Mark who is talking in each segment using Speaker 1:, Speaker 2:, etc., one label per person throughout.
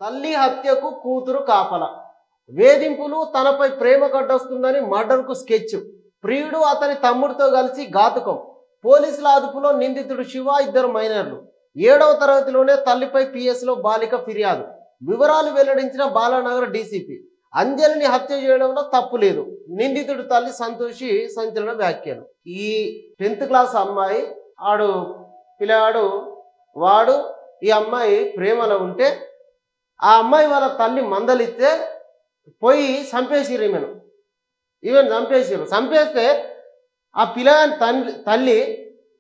Speaker 1: తల్లి హత్యకు కూతురు కాపల. వేధింపులు, తనపై ప్రేమ కట్టొస్తుందని మర్డర్కు స్కెచ్. ప్రియుడు అతని తమ్ముడితో కలిసి ఘాతుకం. పోలీసుల అదుపులో నిందితుడు శివ, 2 మైనర్లు. 7వ తరగతిలోనే తల్లిపై పిఎస్లో బాలిక ఫిర్యాదు. వివరాలు వెల్లడించిన బాలానగర్ డీసీపీ. అంజలిని హత్య చేయడంలో తప్పు లేదు. నిందితుడు తల్లి సంతోషి సంచలన వ్యాఖ్యలు. ఈ 10th క్లాస్ అమ్మాయి పిల్లవాడు వాడు ఈ అమ్మాయి ప్రేమలో ఉంటే ఆ అమ్మాయి వాళ్ళ తల్లి మందలిస్తే పోయి చంపేసిరు ఈమెను చంపేస్తే ఆ పిల్లగాని తల్లి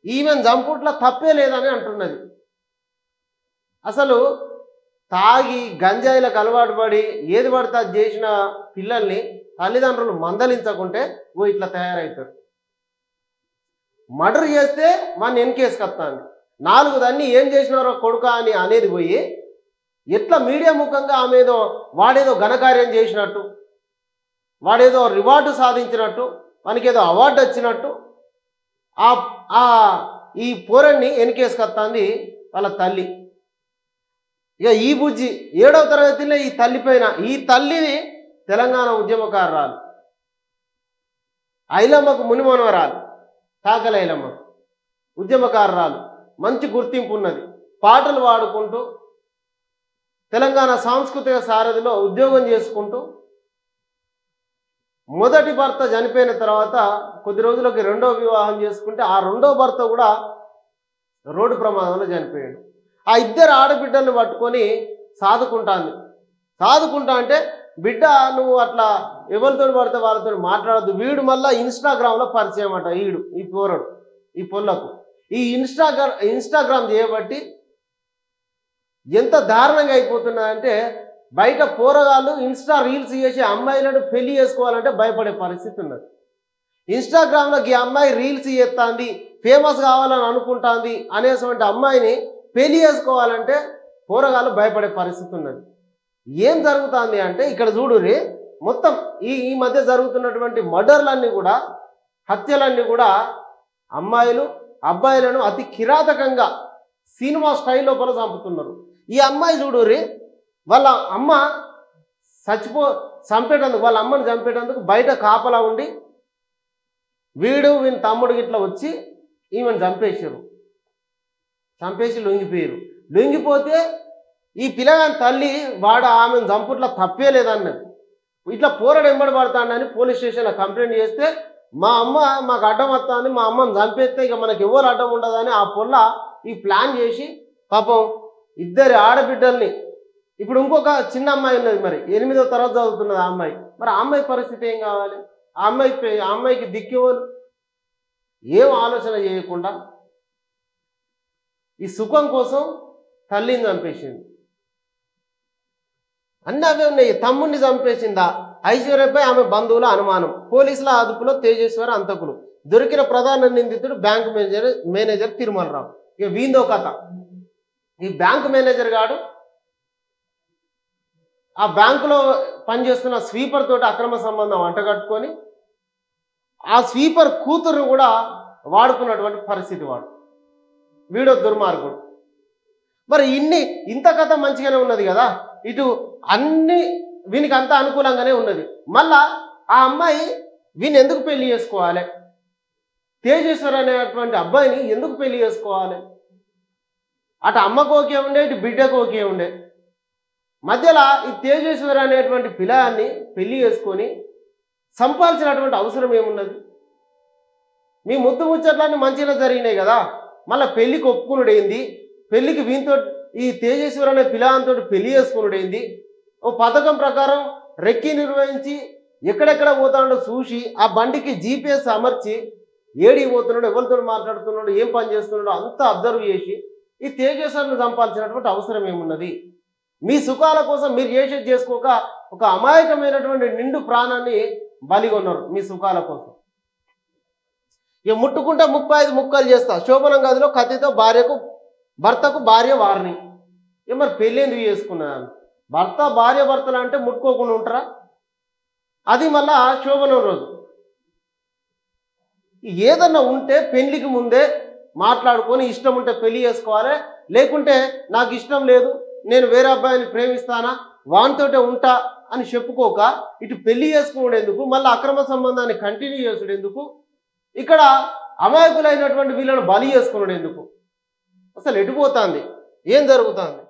Speaker 1: ఈమెను చంపుట్ల తప్పే లేదని అంటున్నది. అసలు తాగి గంజాయిలకు అలవాటు పడి ఏది పడితే అది చేసిన పిల్లల్ని తల్లిదండ్రులు మందలించకుంటే ఇట్లా తయారవుతారు. మర్డర్ చేస్తే మన వెనకేసుకొస్తాను 4 దాన్ని ఏం చేసినారో కొడుక అని అనేది పోయి ఎట్లా మీడియా ముఖంగా వాడేదో ఘనకార్యం చేసినట్టు, వాడేదో రివార్డు సాధించినట్టు, మనకేదో అవార్డు వచ్చినట్టు ఈ పోరన్ని వెనకేసుకొస్తుంది వాళ్ళ తల్లి. ఇక ఈ బుజ్జి 7వ తరగతిలో ఈ తల్లి పైన, ఈ తల్లిని తెలంగాణ ఉద్యమకారురాలు ఐలమ్మకు మునిమనవరాలు, తాకల ఐలమ్మకు ఉద్యమకారురాలు, మంచి గుర్తింపు ఉన్నది. పాటలు పాడుకుంటూ తెలంగాణ సాంస్కృతిక సారథిలో ఉద్యోగం చేసుకుంటూ మొదటి భర్త చనిపోయిన తర్వాత కొద్ది రోజులకి 2వ వివాహం చేసుకుంటే ఆ 2వ భర్త కూడా రోడ్డు ప్రమాదంలో చనిపోయాడు. ఆ 2 ఆడబిడ్డలను పట్టుకొని సాదుకుంటా అంటే బిడ్డ నువ్వు అట్లా ఎవరితో పడితే వాళ్ళతో మాట్లాడద్దు. వీడు మళ్ళీ ఇన్స్టాగ్రామ్లో పరిచయం అట. ఈ పోరడు ఈ పొల్లకు ఈ ఇన్స్టాగ్రామ్ చేయబట్టి ఎంత దారుణంగా అయిపోతున్నాయంటే బయట పోరగాళ్ళు ఇన్స్టా రీల్స్ చేసి అమ్మాయిలను పెళ్లి చేసుకోవాలంటే భయపడే పరిస్థితి ఉన్నది. ఇన్స్టాగ్రామ్లో ఈ అమ్మాయి రీల్స్ చేస్తుంది, ఫేమస్ కావాలని అనుకుంటుంది అనేటువంటి అమ్మాయిని పెళ్లి చేసుకోవాలంటే పోరగాళ్ళు భయపడే పరిస్థితి ఉన్నది. ఏం జరుగుతుంది అంటే ఇక్కడ చూడురి, మొత్తం ఈ మధ్య జరుగుతున్నటువంటి మర్డర్లన్నీ కూడా, హత్యలన్నీ కూడా అమ్మాయిలు అబ్బాయిలను అతి కిరాతకంగా సినిమా స్టైల్ లోపల చంపుతున్నారు. ఈ అమ్మాయి చూడురి, వాళ్ళ అమ్మ చంపేటందుకు, వాళ్ళ అమ్మని చంపేటందుకు బయట కాపలా ఉండి వీని తమ్ముడు ఇట్లా వచ్చి ఈమెను చంపేసి లొంగిపోతే ఈ పిల్లగాని తల్లి ఆమెను చంపుట్లా తప్పే లేదన్నది. ఇట్లా పోరాడు ఎంబడి పడతాడని పోలీస్ స్టేషన్లో కంప్లైంట్ చేస్తే మా అమ్మ మాకు అడ్డం వస్తుంది, మా అమ్మని చంపేస్తే ఇక మనకి ఎవరు అడ్డం ఉండదని ఆ పొల్ల ఈ ప్లాన్ చేసి పాపం 2 ఆడబిడ్డల్ని, ఇప్పుడు ఇంకొక చిన్న అమ్మాయి ఉన్నది, మరి 8వ తరగతి చదువుతున్నది ఆ అమ్మాయి. మరి ఆ అమ్మాయి పరిస్థితి ఏం కావాలి? ఆ అమ్మాయికి దిక్కేవాళ్ళు ఏం ఆలోచన చేయకుండా ఈ సుఖం కోసం తల్లిని చంపేసింది. అన్నీ అవే ఉన్నాయి. తమ్ముడిని చంపేసిందా? ఐశ్వర్యపై ఆమె బంధువుల అనుమానం. పోలీసుల అదుపులో తేజేశ్వర అంతకులు. దొరికిన ప్రధాన నిందితుడు బ్యాంకు మేనేజర్ తిరుమలరావు. ఇక వీందో కథ. ఈ బ్యాంకు మేనేజర్ గాడు ఆ బ్యాంకులో పనిచేస్తున్న స్వీపర్ తోటి అక్రమ సంబంధం అంటగట్టుకొని ఆ స్వీపర్ కూతురును కూడా వాడుకున్నటువంటి పరిస్థితి. వీడో దుర్మార్గుడు. మరి ఇంత కథ మంచిగానే ఉన్నది కదా, ఇటు అన్ని వీనికి అంతా అనుకూలంగానే ఉన్నది. మళ్ళా ఆ అమ్మాయి వీని ఎందుకు పెళ్లి చేసుకోవాలి? తేజేశ్వర్ అనేటువంటి అబ్బాయిని ఎందుకు పెళ్లి చేసుకోవాలి? అటు అమ్మకు ఓకే ఉండే, ఇటు బిడ్డకు ఓకే ఉండే. మధ్యలో ఈ తేజేశ్వర్ అనేటువంటి పిల్లాన్ని పెళ్లి చేసుకొని సంపాదించినటువంటి అవసరం ఏమున్నది? మీ ముద్దు ముచ్చట్లన్నీ మంచిగా జరిగినాయి కదా, మళ్ళీ పెళ్లికి ఒప్పుకునుడైంది, పెళ్లికి వీనితో ఈ తేజేశ్వర్ అనే పిల్లాంతో పెళ్లి చేసుకునుడైంది. ఓ పథకం ప్రకారం రెక్కి నిర్వహించి ఎక్కడెక్కడ పోతాడో చూసి ఆ బండికి జీపీఎస్ అమర్చి ఏడికి పోతున్నాడు, ఎవరితో మాట్లాడుతున్నాడు, ఏం పని చేస్తున్నాడో అంతా అబ్జర్వ్ చేసి ఈ తేజేశ్వర్ను చంపాల్సినటువంటి అవసరం ఏమున్నది? మీ సుఖాల కోసం మీరు చేసేది చేసుకోక ఒక అమాయకమైనటువంటి నిండు ప్రాణాన్ని బలిగొన్నారు మీ సుఖాల కోసం. ఇక ముట్టుకుంటే 35 ముక్కలు చేస్తా. శోభనం గదిలో కత్తితో భర్తకు భార్య వారిని. ఇక మరి పెళ్ళి ఎందుకు చేసుకున్నాను? భర్తలు అంటే ముట్టుకోకుండా ఉంటారా? అది మళ్ళా శోభనం రోజు. ఏదన్నా ఉంటే పెళ్లికి ముందే మాట్లాడుకొని ఇష్టం ఉంటే పెళ్లి చేసుకోవాలి, లేకుంటే నాకు ఇష్టం లేదు నేను వేరే అబ్బాయిని ప్రేమిస్తానా, వానితోటే ఉంటా అని చెప్పుకోక ఇటు పెళ్లి చేసుకోవడెందుకు, మళ్ళీ అక్రమ సంబంధాన్ని కంటిన్యూ చేసుడెందుకు, ఇక్కడ అమాయకులైనటువంటి వీళ్ళను బలి చేసుకున్నాడు ఎందుకు? అసలు ఎటుపోతుంది, ఏం జరుగుతుంది?